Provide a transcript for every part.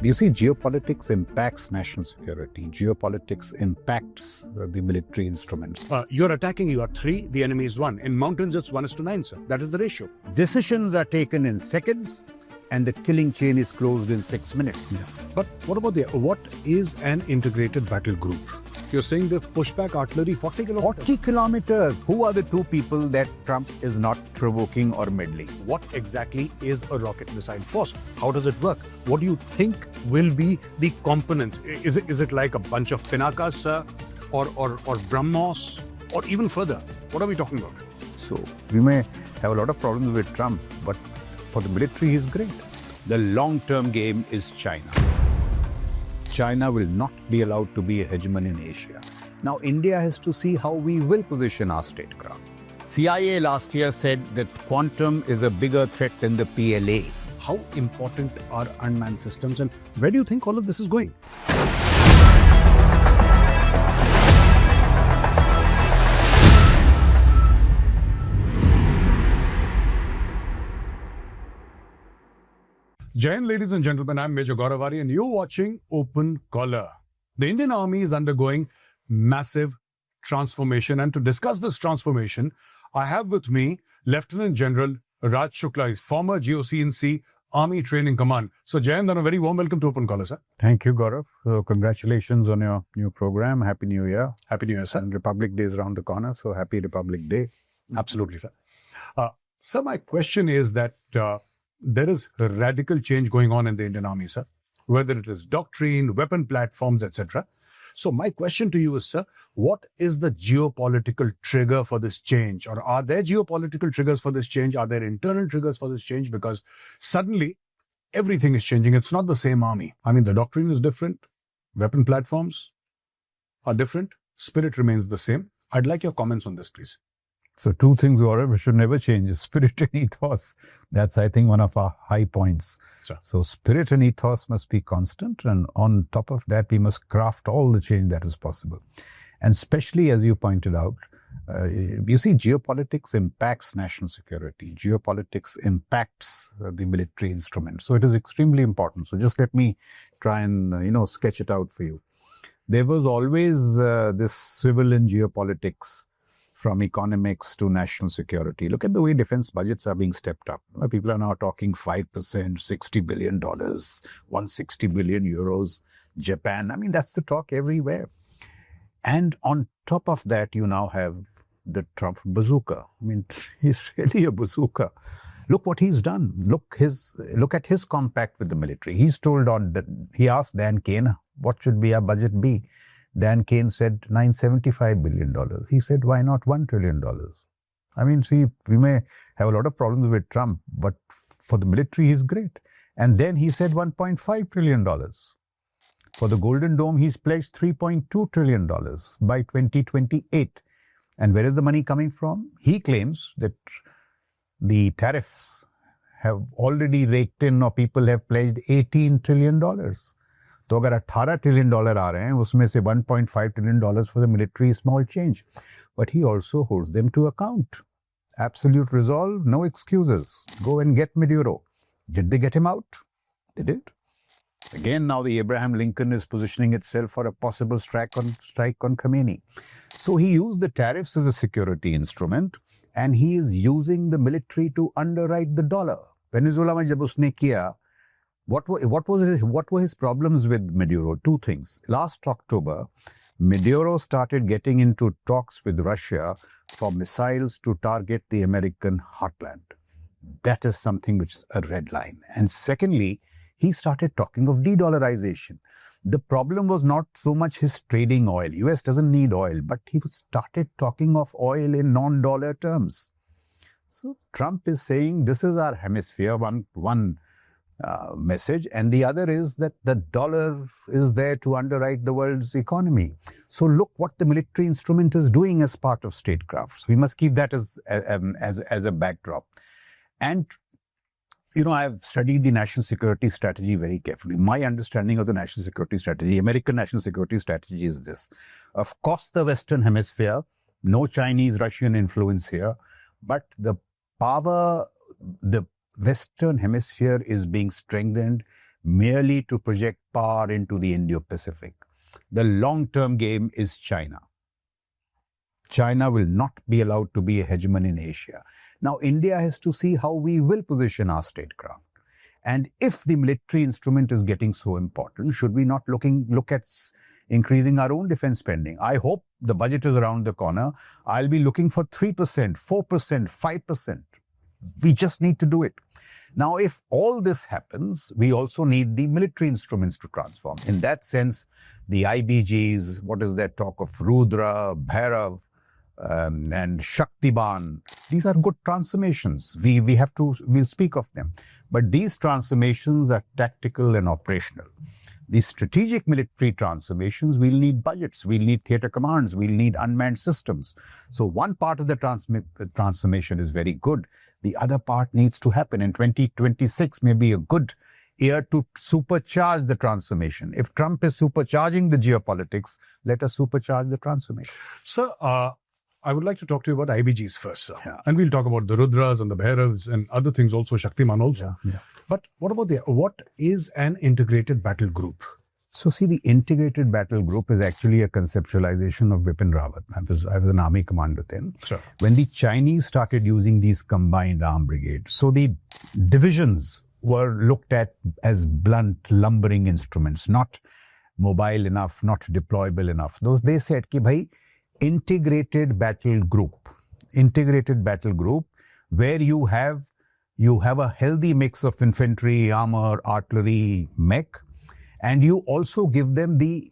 You see, geopolitics impacts national security. Geopolitics impacts the military instruments. You're attacking, you are 3, the enemy is 1. In mountains, it's 1:9, sir. That is the ratio. Decisions are taken in seconds, and the killing chain is closed in 6 minutes. Yeah. But what is an integrated battle group? You're saying the pushback artillery 40 kilometers? 40 kilometers. Who are the 2 people that Trump is not provoking or meddling? What exactly is a rocket missile force? How does it work? What do you think will be the components? Is it like a bunch of Pinakas, sir? Or BrahMos? Or even further? What are we talking about? So, we may have a lot of problems with Trump, but for the military, he's great. The long-term game is China. China will not be allowed to be a hegemon in Asia. Now, India has to see how we will position our statecraft. CIA last year said that quantum is a bigger threat than the PLA. How important are unmanned systems, and where do you think all of this is going? Jai Hind, ladies and gentlemen, I'm Major Gaurav Arya and you're watching Open Collar. The Indian Army is undergoing massive transformation, and to discuss this transformation, I have with me Lieutenant General Raj Shukla, his former GOC&C Army Training Command. So Jai Hind, and a very warm welcome to Open Collar, sir. Thank you, Gaurav. Congratulations on your new program. Happy New Year. Happy New Year, sir. And Republic Day is around the corner, so happy Republic Day. Absolutely, sir. Sir, my question is that there is a radical change going on in the Indian Army, sir, whether it is doctrine, weapon platforms, etc. So my question to you is, sir, what is the geopolitical trigger for this change? Or are there geopolitical triggers for this change? Are there internal triggers for this change? Because suddenly everything is changing. It's not the same army. I mean, the doctrine is different. Weapon platforms are different. Spirit remains the same. I'd like your comments on this, please. So 2 things, Gaurav, we should never change. Spirit and ethos. That's, I think, one of our high points. Sure. So spirit and ethos must be constant. And on top of that, we must craft all the change that is possible. And especially, as you pointed out, you see, geopolitics impacts national security. Geopolitics impacts the military instrument. So it is extremely important. So just let me try and, sketch it out for you. There was always this swivel in geopolitics, from economics to national security. Look at the way defense budgets are being stepped up. People are now talking 5%, $60 billion, 160 billion euros, Japan. I mean, that's the talk everywhere. And on top of that, you now have the Trump bazooka. I mean, he's really a bazooka. Look what he's done. Look at his compact with the military. He asked Dan Kane, what should our budget be? Dan Kane said $975 billion. He said, why not $1 trillion? I mean, see, we may have a lot of problems with Trump, but for the military, he's great. And then he said $1.5 trillion. For the Golden Dome, he's pledged $3.2 trillion by 2028. And where is the money coming from? He claims that the tariffs have already raked in, or people have pledged $18 trillion. तो अगर $18 trillion आ रहे हैं, उसमें से $1.5 trillion for the military is small change. But he also holds them to account. Absolute resolve, no excuses. Go and get Maduro. Did they get him out? They did. Again, now the Abraham Lincoln is positioning itself for a possible strike on Khomeini. So he used the tariffs as a security instrument, and he is using the military to underwrite the dollar. Venezuela में जब उसने किया, what were his problems with Maduro? 2 things. Last October, Maduro started getting into talks with Russia for missiles to target the American heartland. That is something which is a red line. And secondly, he started talking of de-dollarization. The problem was not so much his trading oil. US doesn't need oil, but he started talking of oil in non-dollar terms. So Trump is saying this is our hemisphere, one message, and the other is that the dollar is there to underwrite the world's economy. So look what the military instrument is doing as part of statecraft. So we must keep that as a backdrop. And I've studied the national security strategy very carefully. My understanding of the national security strategy, American national security strategy, is this: of course, the Western Hemisphere, no Chinese, Russian influence here, but the Western Hemisphere is being strengthened merely to project power into the Indo-Pacific. The long-term game is China. China will not be allowed to be a hegemon in Asia. Now, India has to see how we will position our statecraft. And if the military instrument is getting so important, should we not look at increasing our own defense spending? I hope the budget is around the corner. I'll be looking for 3%, 4%, 5%. We just need to do it. Now, if all this happens, we also need the military instruments to transform. In that sense, the IBGs, what is that talk of Rudra, Bhairav, and Shaktiban, these are good transformations. We'll speak of them. But these transformations are tactical and operational. The strategic military transformations, we'll need budgets, we'll need theater commands, we'll need unmanned systems. So one part of the transformation is very good. The other part needs to happen. And 2026 may be a good year to supercharge the transformation. If Trump is supercharging the geopolitics, let us supercharge the transformation. Sir, I would like to talk to you about IBGs first, sir. Yeah. And we'll talk about the Rudras and the Bhairavs and other things also, Shaktiman also. Yeah. But what about what is an integrated battle group? So see, the integrated battle group is actually a conceptualization of Bipin Rawat. I was an army commander then. Sure. When the Chinese started using these combined armed brigades, so the divisions were looked at as blunt, lumbering instruments, not mobile enough, not deployable enough. They said, ki bhai, integrated battle group, where you have a healthy mix of infantry, armor, artillery, mech, and you also give them the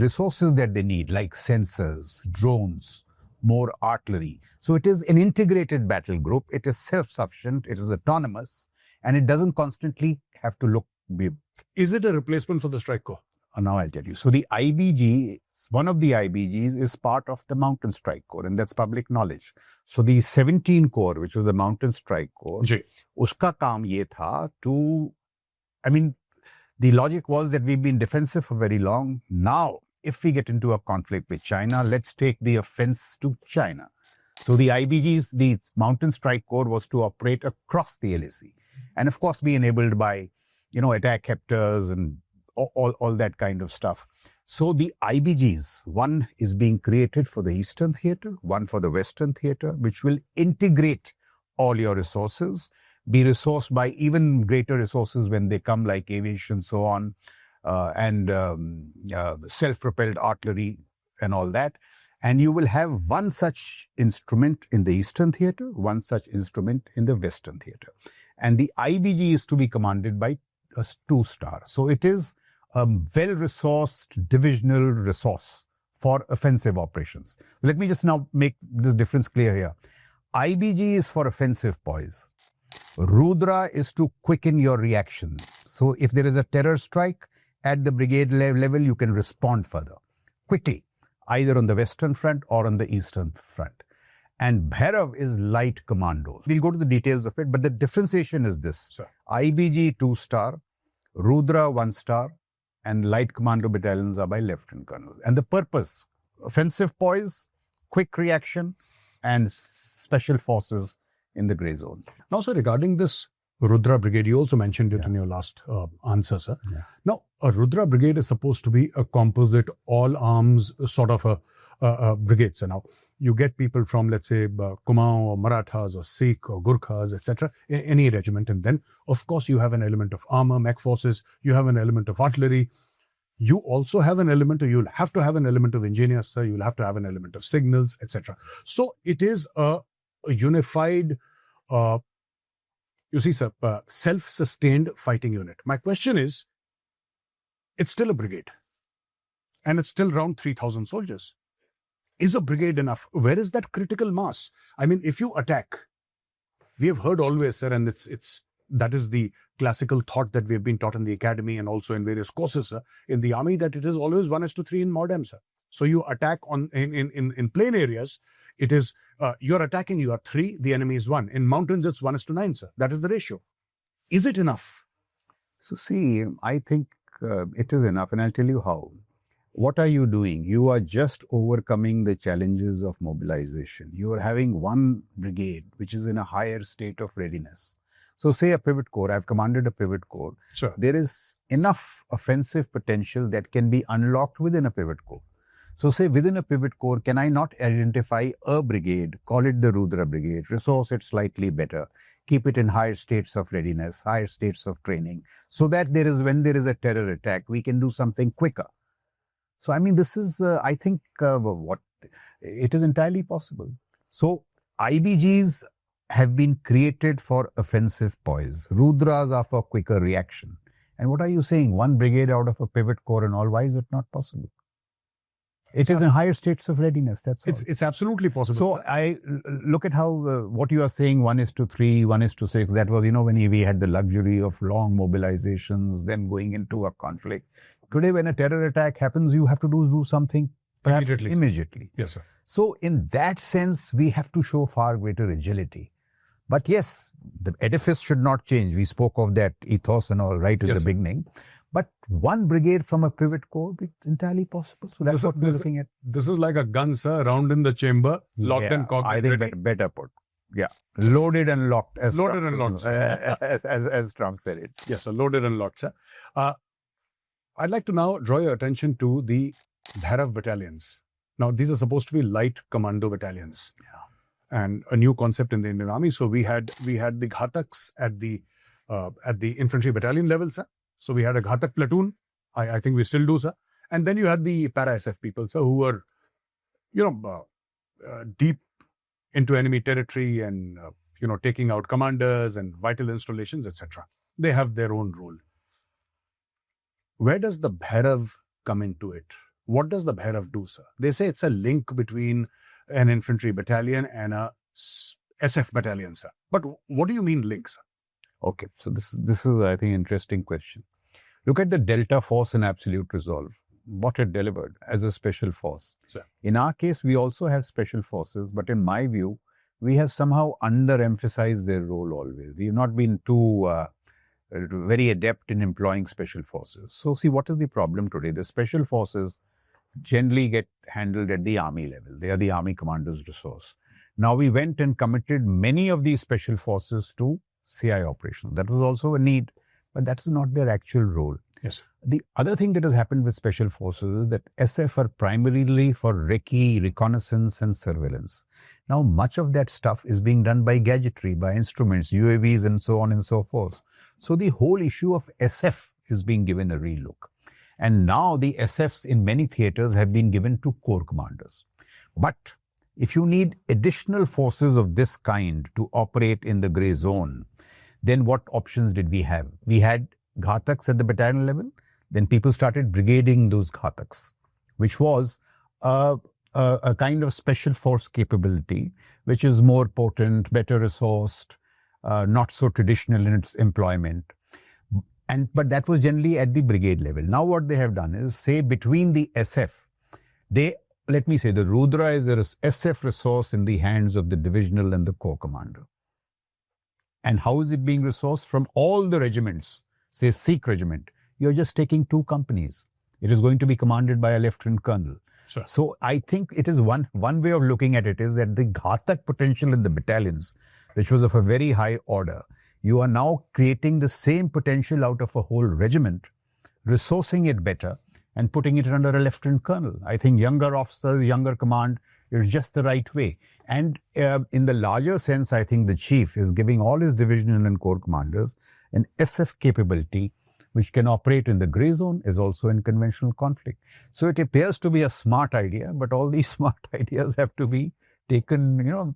resources that they need, like sensors, drones, more artillery. So it is an integrated battle group. It is self-sufficient, it is autonomous, and it doesn't constantly have to look big. Is it a replacement for the strike corps? Now I'll tell you. So the IBG, one of the IBGs is part of the Mountain Strike Corps, and that's public knowledge. So the 17 Corps, which was the Mountain Strike Corps, uska kaam ye tha to, the logic was that we've been defensive for very long. Now, if we get into a conflict with China, let's take the offense to China. So the IBGs, the Mountain Strike Corps, was to operate across the LAC. And of course, be enabled by, attack hepters and all that kind of stuff. So the IBGs, one is being created for the Eastern Theatre, one for the Western Theatre, which will integrate all your resources, be resourced by even greater resources when they come, like aviation, so on, and self-propelled artillery and all that. And you will have one such instrument in the Eastern Theatre, one such instrument in the Western Theatre. And the IBG is to be commanded by a 2-star. So it is a well-resourced divisional resource for offensive operations. Let me just now make this difference clear here. IBG is for offensive poise. Rudra is to quicken your reaction. So if there is a terror strike at the brigade level, you can respond further, quickly, either on the Western front or on the Eastern front. And Bhairav is light commandos. We'll go to the details of it, but the differentiation is this. Sure. IBG 2-star, Rudra 1-star, and light commando battalions are by lieutenant colonels. And the purpose, offensive poise, quick reaction, and special forces in the grey zone. Now, sir, regarding this Rudra Brigade, you also mentioned it in your last answer, sir. Yeah. Now, a Rudra Brigade is supposed to be a composite, all arms sort of a brigade. So now, you get people from, let's say, Kumaon or Marathas or Sikh or Gurkhas, etc., in any regiment. And then, of course, you have an element of armor, mech forces, you have an element of artillery. You also have an element, or you'll have to have an element of engineers, sir. You'll have to have an element of signals, etc. So it is a unified, self-sustained fighting unit. My question is, it's still a brigade, and it's still around 3,000 soldiers. Is a brigade enough? Where is that critical mass? I mean, if you attack, we have heard always, sir, and that is the classical thought that we have been taught in the academy and also in various courses, sir, in the army, that it is always 1:3 in modem, sir. So you attack in plain areas, it is you're attacking, you are 3, the enemy is 1. In mountains, it's 1:9, sir. That is the ratio. Is it enough? So see, I think it is enough, and I'll tell you how. What are you doing? You are just overcoming the challenges of mobilization. You are having one brigade which is in a higher state of readiness. So say a pivot core, I've commanded a pivot core. Sure. There is enough offensive potential that can be unlocked within a pivot core. So say within a pivot core, can I not identify a brigade, call it the Rudra Brigade, resource it slightly better, keep it in higher states of readiness, higher states of training, so that when there is a terror attack, we can do something quicker. So I mean, this is, I think, what it is entirely possible. So IBGs have been created for offensive poise. Rudras are for quicker reaction. And what are you saying? One brigade out of a pivot core and all, why is it not possible? It is in higher states of readiness, that's all. It's absolutely possible. So I look at how, what you are saying, 1:3, 1:6, that was, when we had the luxury of long mobilizations, then going into a conflict. Today, when a terror attack happens, you have to do something perhaps immediately. Yes, sir. So in that sense, we have to show far greater agility. But yes, the edifice should not change. We spoke of that ethos and all right at the beginning. But one brigade from a pivot core, it's entirely possible. So that's what we're looking at. This is like a gun, sir, round in the chamber, locked and cocked. I think better put. Yeah. Loaded and locked. As Trump said it. Yes, sir. Loaded and locked, sir. I'd like to now draw your attention to the Bhairav battalions. Now, these are supposed to be light commando battalions. Yeah. And a new concept in the Indian Army. So we had the Ghataks at the infantry battalion level, sir. So we had a Ghatak platoon. I think we still do, sir. And then you had the para-SF people, sir, who were, deep into enemy territory and, taking out commanders and vital installations, etc. They have their own role. Where does the Bhairav come into it? What does the Bhairav do, sir? They say it's a link between an infantry battalion and a SF battalion, sir. But what do you mean link, sir? Okay, so this is, I think, interesting question. Look at the Delta Force in Absolute Resolve, what it delivered as a special force. Sure. In our case, we also have special forces, but in my view, we have somehow underemphasized their role always. We have not been too very adept in employing special forces. So see, what is the problem today? The special forces generally get handled at the army level. They are the army commander's resource. Now we went and committed many of these special forces to CI operations. That was also a need, but that is not their actual role. Yes. The other thing that has happened with special forces is that SF are primarily for recce, reconnaissance and surveillance. Now much of that stuff is being done by gadgetry, by instruments, UAVs and so on and so forth. So the whole issue of SF is being given a relook. And now the SFs in many theaters have been given to corps commanders. But if you need additional forces of this kind to operate in the grey zone, then what options did we have? We had Ghataks at the battalion level. Then people started brigading those Ghataks, which was a kind of special force capability, which is more potent, better resourced, not so traditional in its employment. But that was generally at the brigade level. Now what they have done is, say, between the SF, let me say, the Rudra is a SF resource in the hands of the divisional and the corps commander. And how is it being resourced? From all the regiments, say Sikh regiment, you're just taking 2 companies. It is going to be commanded by a lieutenant colonel. Sure. So I think it is one way of looking at it is that the Ghatak potential in the battalions, which was of a very high order, you are now creating the same potential out of a whole regiment, resourcing it better and putting it under a lieutenant colonel. I think younger officers, younger command is just the right way. And in the larger sense, I think the chief is giving all his divisional and corps commanders an SF capability which can operate in the grey zone, is also in conventional conflict. So it appears to be a smart idea, but all these smart ideas have to be taken,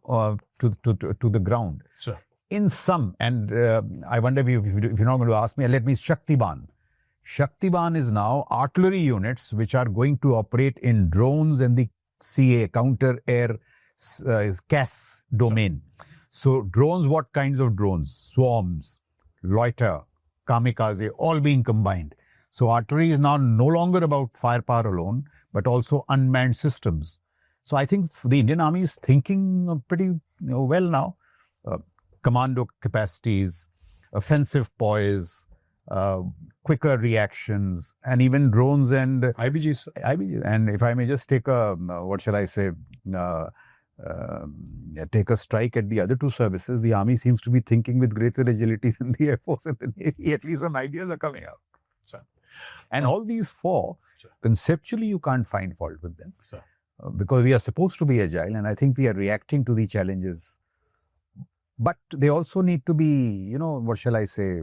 to the ground. Sure. In some, and I wonder if you're not going to ask me, let me Shaktiban. Shaktiban is now artillery units which are going to operate in drones and the CA, counter air CAS domain. So drones, what kinds of drones? Swarms, loiter, kamikaze, all being combined. So artillery is now no longer about firepower alone, but also unmanned systems. So I think the Indian Army is thinking pretty well now. Commando capacities, offensive poise, quicker reactions, and even drones and IBGs. And if I may just take a, take a strike at the other two services, the Army seems to be thinking with greater agility than the Air Force and the Navy. At least some ideas are coming out. Sir. And all these four, Sir. conceptually, you can't find fault with them. Sir. Because we are supposed to be agile, and I think we are reacting to the challenges. But they also need to be, what shall I say,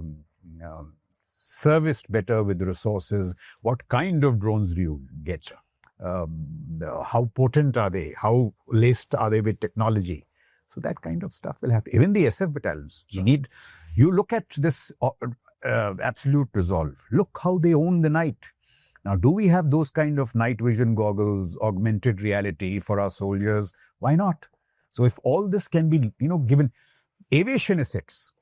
serviced better with resources. What kind of drones do you get? How potent are they? How laced are they with technology? So that kind of stuff will have to. Even the SF battalions, you look at this absolute resolve. Look how they own the night. Now, do we have those kind of night vision goggles, augmented reality for our soldiers? Why not? So if all this can be, given aviation assets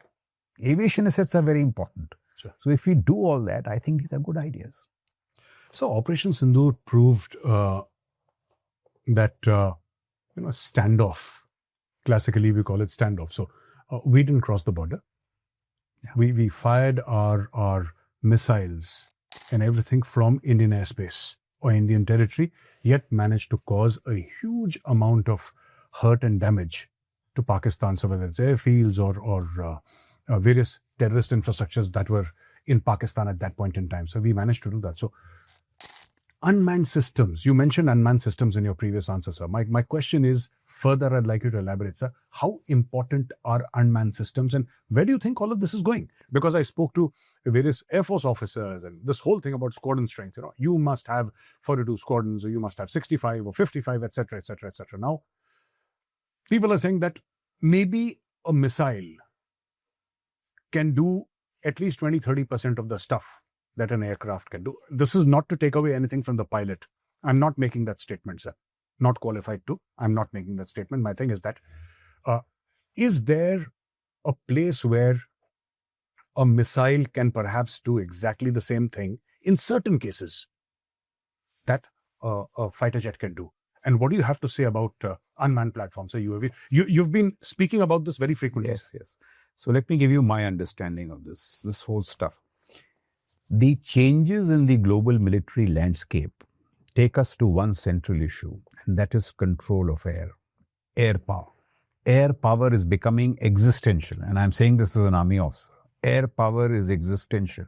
are very important. Sure. So if we do all that, I think these are good ideas. So Operation Sindoor proved that, standoff, classically we call it standoff. So we didn't cross the border. Yeah. We fired our missiles and everything from Indian airspace or Indian territory, yet managed to cause a huge amount of hurt and damage to Pakistan. So whether it's airfields or various terrorist infrastructures that were in Pakistan at that point in time. So we managed to do that. So unmanned systems, you mentioned unmanned systems in your previous answer, sir. My question is, further I'd like you to elaborate, sir. How important are unmanned systems and where do you think all of this is going? Because I spoke to various Air Force officers and this whole thing about squadron strength, you must have 42 squadrons or you must have 65 or 55, etc., etc., etc. Now, people are saying that maybe a missile can do at least 20-30% of the stuff that an aircraft can do. This is not to take away anything from the pilot. I'm not making that statement, sir. Not qualified to. I'm not making that statement. My thing is that, is there a place where a missile can perhaps do exactly the same thing in certain cases that a fighter jet can do? And what do you have to say about unmanned platforms, or UAV? You've been speaking about this very frequently. Yes. So let me give you my understanding of this whole stuff. The changes in the global military landscape take us to one central issue, and that is control of air power. Air power is becoming existential, and I'm saying this as an army officer. Air power is existential.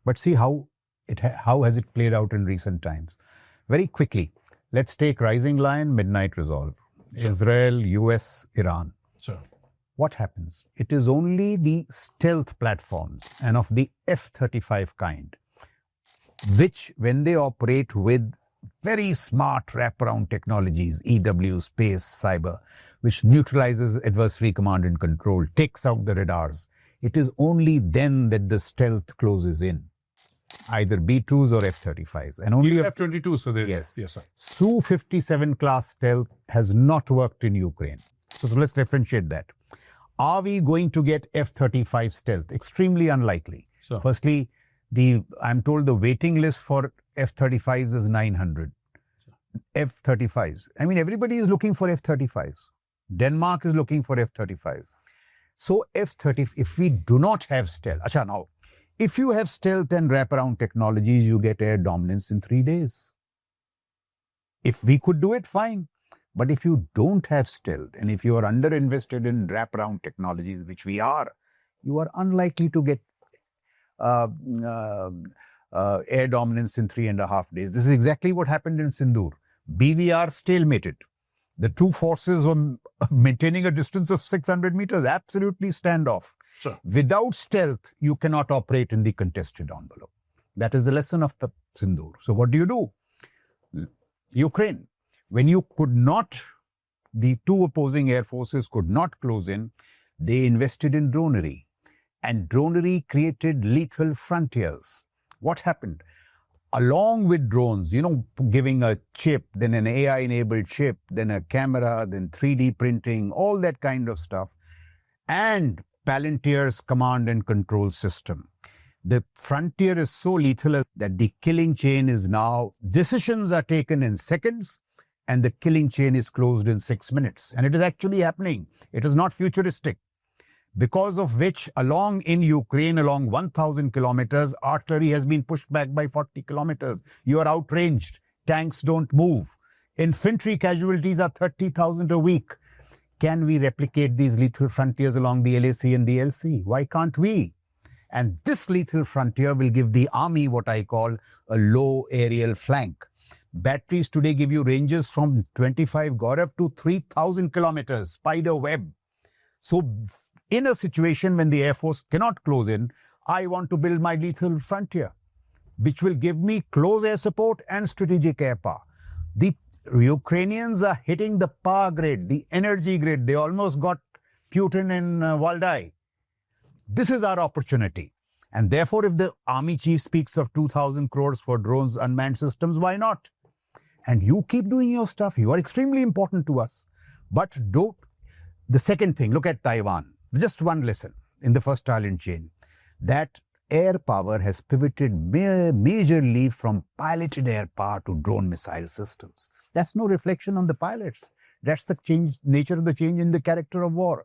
But see how has it played out in recent times. Very quickly, let's take Rising Lion, Midnight Resolve. Sure. Israel, US, Iran. Sure. What happens? It is only the stealth platforms and of the F-35 kind, which when they operate with very smart wraparound technologies, EW, space, cyber, which neutralizes adversary command and control, takes out the radars, it is only then that the stealth closes in, either B-2s or F-35s. And only F-22, so yes, sir. Su-57 class stealth has not worked in Ukraine. So let's differentiate that. Are we going to get F-35 stealth? Extremely unlikely. Sure. Firstly, I'm told the waiting list for F-35s is 900. Sure. F-35s. I mean, everybody is looking for F-35s. Denmark is looking for F-35s. So F-30, if we do not have stealth, now, if you have stealth and wraparound technologies, you get air dominance in 3 days. If we could do it, fine. But if you don't have stealth, and if you are underinvested in wraparound technologies, which we are, you are unlikely to get air dominance in 3.5 days. This is exactly what happened in Sindoor. BVR stalemated. The two forces were maintaining a distance of 600 meters, absolutely standoff. Sure. Without stealth, you cannot operate in the contested envelope. That is the lesson of the Sindoor. So what do? Ukraine. When you could not, the two opposing air forces could not close in, they invested in dronery. And dronery created lethal frontiers. What happened? Along with drones, giving a chip, then an AI-enabled chip, then a camera, then 3D printing, all that kind of stuff, and Palantir's command and control system. The frontier is so lethal that the killing chain is now, decisions are taken in seconds, and the killing chain is closed in 6 minutes. And it is actually happening. It is not futuristic. Because of which, along in Ukraine, along 1,000 kilometers, artillery has been pushed back by 40 kilometers. You are outranged. Tanks don't move. Infantry casualties are 30,000 a week. can we replicate these lethal frontiers along the LAC and the LC? Why can't we? And this lethal frontier will give the army what I call a low aerial flank. Batteries today give you ranges from 25 Gaurav to 3,000 kilometers, spider web. So in a situation when the Air Force cannot close in, I want to build my lethal frontier, which will give me close air support and strategic air power. The Ukrainians are hitting the power grid, the energy grid. They almost got Putin in Valdai. This is our opportunity. And therefore, if the army chief speaks of 2,000 crores for drones, unmanned systems, why not? And you keep doing your stuff. You are extremely important to us. But don't. The second thing, look at Taiwan. Just one lesson in the first talent chain. That air power has pivoted majorly from piloted air power to drone missile systems. That's no reflection on the pilots. That's the nature of the change in the character of war.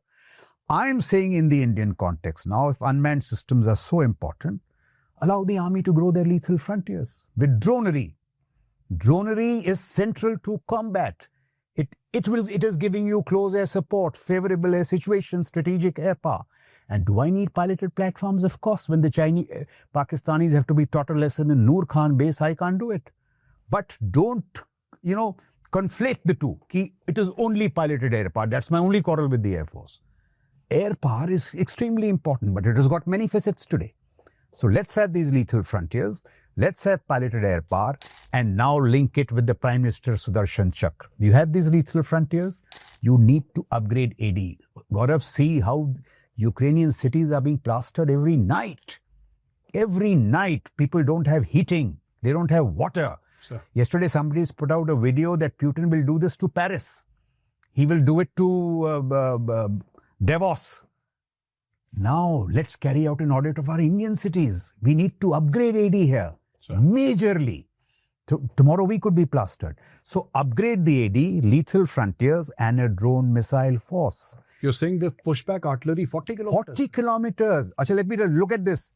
I'm saying in the Indian context now, if unmanned systems are so important, allow the army to grow their lethal frontiers with dronery. Dronery is central to combat. It is giving you close air support, favorable air situations, strategic air power. And do I need piloted platforms? Of course. When the Pakistanis have to be taught a lesson in Noor Khan base, I can't do it. But don't, conflate the two. It is only piloted air power. That's my only quarrel with the Air Force. Air power is extremely important, but it has got many facets today. So let's have these lethal frontiers. Let's have piloted air power and now link it with the Prime Minister Sudarshan Chakra. You have these lethal frontiers. You need to upgrade AD. Gaurav, see how Ukrainian cities are being plastered every night. Every night, people don't have heating. They don't have water. Sure. Yesterday, somebody's put out a video that Putin will do this to Paris. He will do it to Davos. Now, let's carry out an audit of our Indian cities. We need to upgrade AD here, sure, majorly. Tomorrow we could be plastered. So upgrade the AD, lethal frontiers and a drone missile force. You're saying the pushback artillery, 40 kilometers? 40 kilometers. Achha, let me look at this.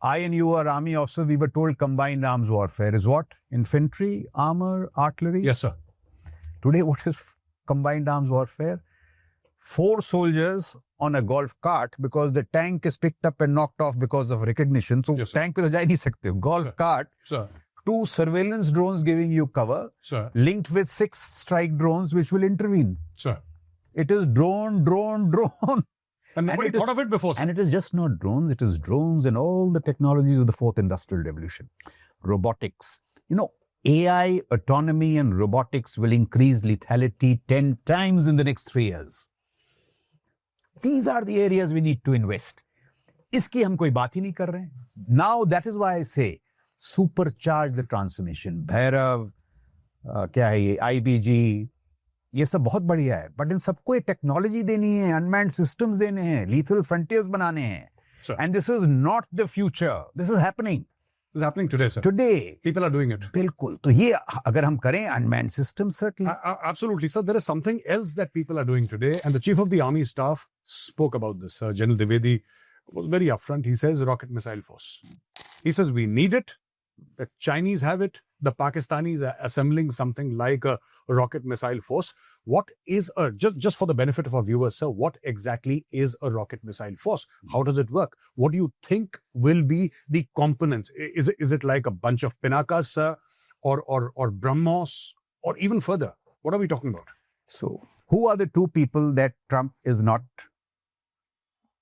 I and you are army officers. We were told combined arms warfare is what? Infantry, armor, artillery? Yes, sir. Today, what is combined arms warfare? 4 soldiers on a golf cart because the tank is picked up and knocked off because of recognition. So, yes, tank pe to ja hi nahi sakte. Golf, sir, cart. Sir. 2 surveillance drones giving you cover, sir, linked with 6 strike drones which will intervene. Sir. It is drone. And nobody thought of it before, sir. And it is just not drones. It is drones and all the technologies of the 4th Industrial Revolution. Robotics. AI, autonomy and robotics will increase lethality 10 times in the next 3 years. These are the areas we need to invest. Iski hum koi baat hi nahi kar rahe hain. Now, that is why I say, supercharge the transformation. Bhairav, क्या है ये, IBG, ये सब बहुत बढ़िया है. But इन सबको एक टेक्नोलॉजी देनी है, unmanned systems देने हैं, lethal frontiers बनाने हैं. Sure. And this is not the future. This is happening. This is happening today, sir. Today. People are doing it. बिल्कुल. तो ये अगर हम करें unmanned systems, certainly. Absolutely, sir. There is something else that people are doing today. And the Chief of the Army Staff spoke about this. General Dwivedi was very upfront. He says rocket missile force. He says we need it. The Chinese have it. The Pakistanis are assembling something like a rocket missile force. What is just for the benefit of our viewers, sir, what exactly is a rocket missile force? How does it work? What do you think will be the components? Is it like a bunch of Pinakas, sir, or BrahMos, or even further? What are we talking about? So, who are the 2 people that Trump is not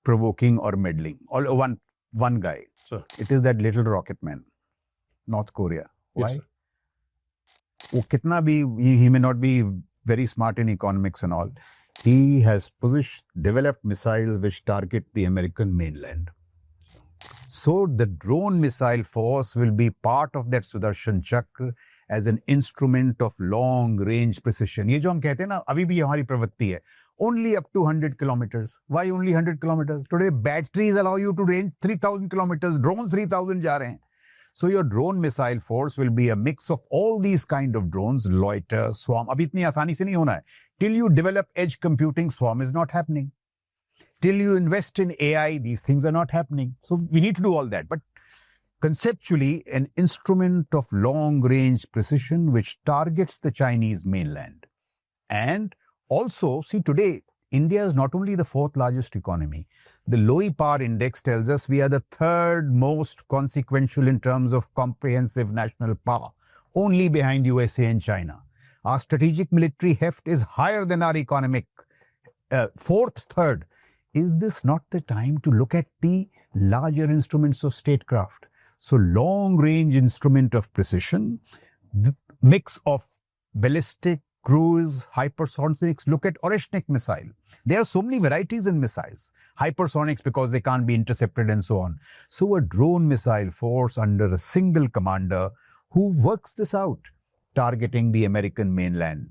provoking or meddling? One guy. Sir. It is that little rocket man, North Korea. Why? Yes, he may not be very smart in economics and all. He has developed missiles which target the American mainland. So the drone missile force will be part of that Sudarshan Chakra as an instrument of long range precision. ये जो हम कहते हैं ना, अभी भी हमारी प्रवृत्ति है. Only up to 100 kilometers. Why only 100 kilometers? Today batteries allow you to range 3,000 kilometers. Drones 3,000 जा रहे हैं. So your drone missile force will be a mix of all these kind of drones, loiter, swarm. Abhi itni aasani se nahi hona hai. Till you develop edge computing, swarm is not happening. Till you invest in AI, these things are not happening. So we need to do all that. But conceptually, an instrument of long-range precision which targets the Chinese mainland. And also, see today, India is not only the fourth largest economy. The Lowy Power Index tells us we are the third most consequential in terms of comprehensive national power, only behind USA and China. Our strategic military heft is higher than our economic fourth, third. Is this not the time to look at the larger instruments of statecraft? So long-range instrument of precision, the mix of ballistic, cruise, hypersonics. Look at Oreshnik missile. There are so many varieties in missiles. Hypersonics because they can't be intercepted and so on. So a drone missile force under a single commander who works this out, targeting the American mainland,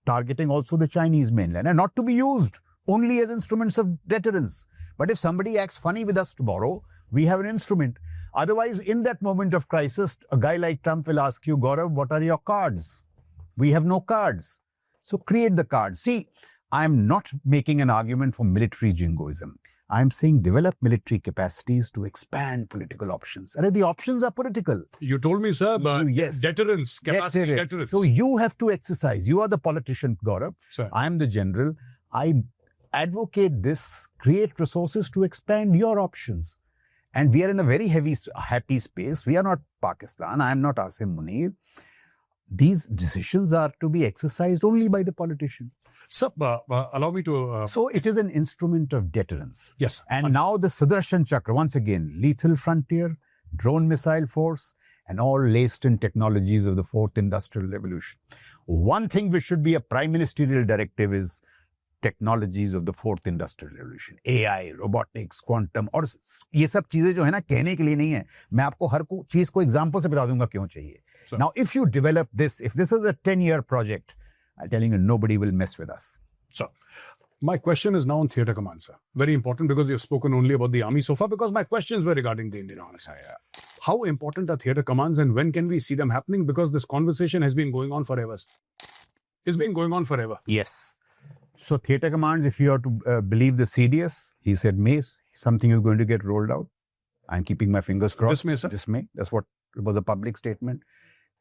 targeting also the Chinese mainland, and not to be used only as instruments of deterrence. But if somebody acts funny with us tomorrow, we have an instrument. Otherwise, in that moment of crisis, a guy like Trump will ask you, Gaurav, what are your cards? We have no cards. So create the cards. See, I'm not making an argument for military jingoism. I'm saying develop military capacities to expand political options. And the options are political. You told me, sir, but yes. Deterrence, capacity, deterrence. So you have to exercise. You are the politician, Gaurav. Sir. I'm the general. I advocate this, create resources to expand your options. And we are in a very happy space. We are not Pakistan. I am not Asim Munir. These decisions are to be exercised only by the politician. Sir, allow me to... So it is an instrument of deterrence. Yes. And now the Sudarshan Chakra, once again, lethal frontier, drone missile force, and all laced in technologies of the fourth industrial revolution. One thing which should be a prime ministerial directive is technologies of the fourth industrial revolution. AI, robotics, quantum, और ये सब चीजें जो है ना कहने के लिए नहीं है. मैं आपको हर चीज को एग्जांपल से बता दूंगा क्यों चाहिए. Now, if you develop this, if this is a 10-year project, I'm telling you, nobody will mess with us. So, my question is now on theatre command, sir. Very important because you've spoken only about the army so far, because my questions were regarding the Indian Army. How important are theatre commands and when can we see them happening? Because this conversation has been going on forever. It's been going on forever. Yes. So theatre commands, if you are to believe the CDS, he said May, something is going to get rolled out. I'm keeping my fingers crossed. This May, sir? This May. That's what was a public statement.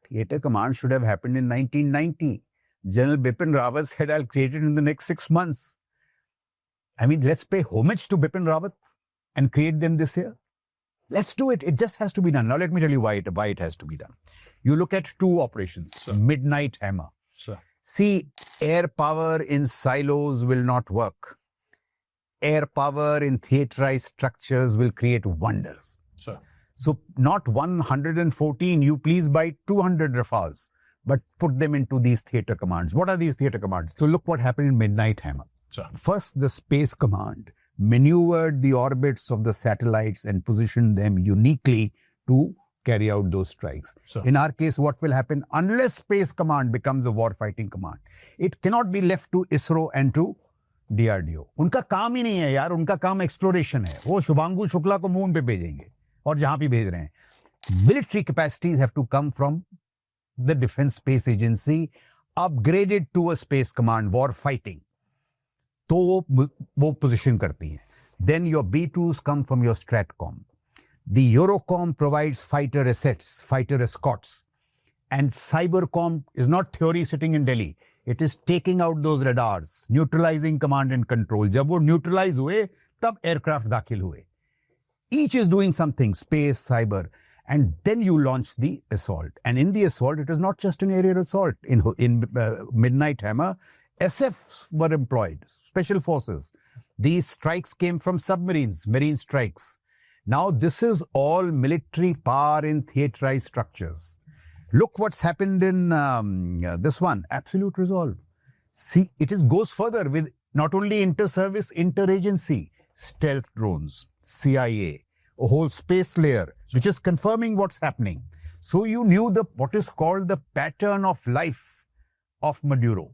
Theatre command should have happened in 1990. General Bipin Rawat said, I'll create it in the next 6 months. I mean, let's pay homage to Bipin Rawat and create them this year. Let's do it. It just has to be done. Now, let me tell you why it has to be done. You look at 2 operations. Sir. Midnight Hammer. Sir. See, air power in silos will not work. Air power in theatrized structures will create wonders. Sir. So, not 114, you please buy 200 Rafales, but put them into these theatre commands. What are these theatre commands? So, look what happened in Midnight Hammer. Sir. First, the Space Command maneuvered the orbits of the satellites and positioned them uniquely to carry out those strikes. Sir. In our case, what will happen? Unless Space Command becomes a war-fighting command, it cannot be left to ISRO and to DRDO. उनका काम ही नहीं है यार, उनका काम exploration है. वो शुभांगु शुक्ला को मून पे भेजेंगे और जहां भी भेज रहे हैं. Military capacities have to come from the Defense Space Agency, upgraded to a Space Command, war fighting. तो वो position करती हैं. Then your B2s come from your Stratcom. The Eurocom provides fighter assets, fighter escorts. And Cybercom is not theory sitting in Delhi. It is taking out those radars, neutralizing command and control. जब वो neutralize हुए, तब aircraft दाखिल हुए. Each is doing something, space, cyber. And then you launch the assault. And in the assault, it is not just an aerial assault. In Midnight Hammer, SFs were employed, special forces. These strikes came from submarines, marine strikes. Now, this is all military power in theatrized structures. Look what's happened in this one, absolute resolve. See, it goes further with not only inter-service, inter-agency, stealth drones, CIA, a whole space layer, which is confirming what's happening. So you knew what is called the pattern of life of Maduro.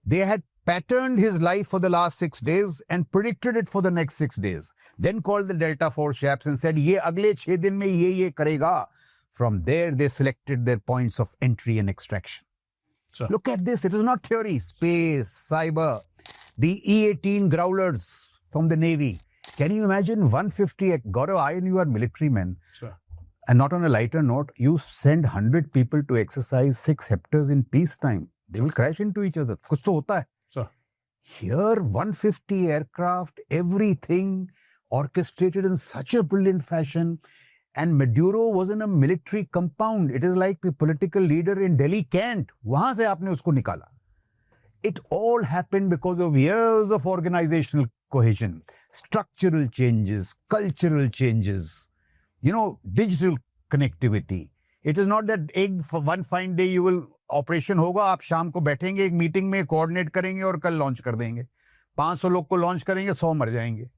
They had patterned his life for the last 6 days and predicted it for the next 6 days. Then called the Delta Force chaps and said, ye agle 6 din mein ye karega. From there, they selected their points of entry and extraction. Sir. Look at this. It is not theory. Space, cyber, the E-18 Growlers from the Navy. Can you imagine 150? Gaurav Arya, you are military men. Sir. And not on a lighter note, you send 100 people to exercise 6 hectares in peacetime. They will crash into each other. Kuch to hota hai. Sir. Here, 150 aircraft, everything orchestrated in such a brilliant fashion. And Maduro was in a military compound. It is like the political leader in Delhi can't. वहां से आपने उसको निकाला. It all happened because of years of organizational cohesion, structural changes, cultural changes, digital connectivity. It is not that for one fine day you will operation होगा, आप शाम को बैठेंगे एक मीटिंग में कोऑर्डिनेट करेंगे और कल लॉन्च कर देंगे. 500 लोग को लॉन्च करेंगे, 100 मर जाएंगे.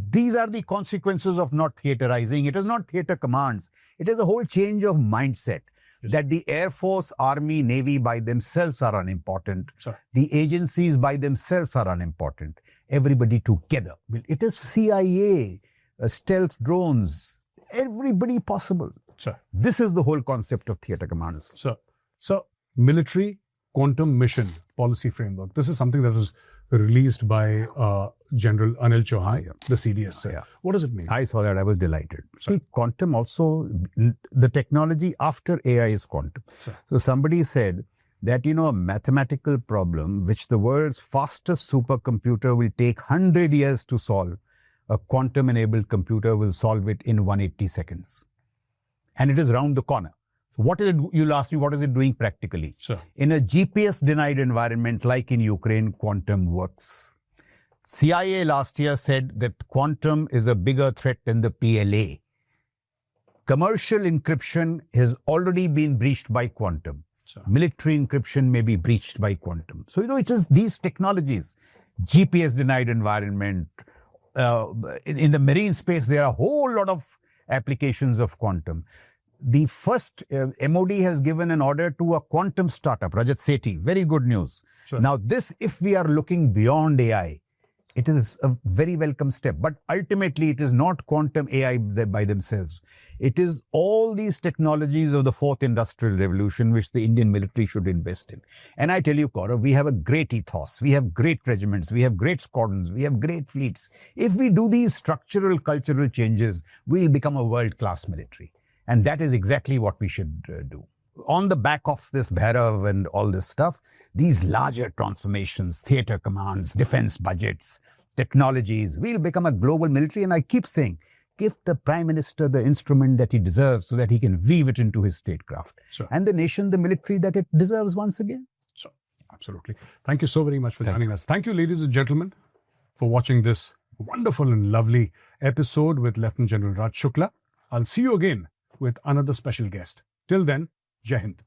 These are the consequences of not theaterizing. It is not theater commands. It is a whole change of mindset. Yes. That the Air Force, Army, Navy by themselves are unimportant. Sure. The agencies by themselves are unimportant. Everybody together. It is CIA, stealth drones, everybody possible. Sure. This is the whole concept of theater commands. So, military quantum mission policy framework. This is something that was released by General Anil Chauhan, the CDS. Yeah. What does it mean? I saw that. I was delighted. See, quantum also, the technology after AI is quantum. So somebody said that, a mathematical problem which the world's fastest supercomputer will take 100 years to solve, a quantum-enabled computer will solve it in 180 seconds. And it is round the corner. What is it, you'll ask me, what is it doing practically? Sure. In a GPS-denied environment like in Ukraine, quantum works. CIA last year said that quantum is a bigger threat than the PLA. Commercial encryption has already been breached by quantum. Sure. Military encryption may be breached by quantum. So, it is these technologies, GPS-denied environment. In the marine space, there are a whole lot of applications of quantum. The first MOD has given an order to a quantum startup, Rajat Sethi. Very good news. Sure. Now, this, if we are looking beyond AI, it is a very welcome step. But ultimately, it is not quantum AI by themselves. It is all these technologies of the fourth industrial revolution which the Indian military should invest in. And I tell you, Gaurav, we have a great ethos. We have great regiments. We have great squadrons. We have great fleets. If we do these structural, cultural changes, we'll become a world-class military. And that is exactly what we should do. On the back of this Bhairav and all this stuff, these larger transformations, theater commands, defense budgets, technologies, we'll become a global military. And I keep saying, give the Prime Minister the instrument that he deserves so that he can weave it into his statecraft. Sure. And the nation, the military that it deserves once again. Sure. Absolutely. Thank you so very much for joining us. Thank you, ladies and gentlemen, for watching this wonderful and lovely episode with Lieutenant General Raj Shukla. I'll see you again with another special guest. Till then, Jai Hind.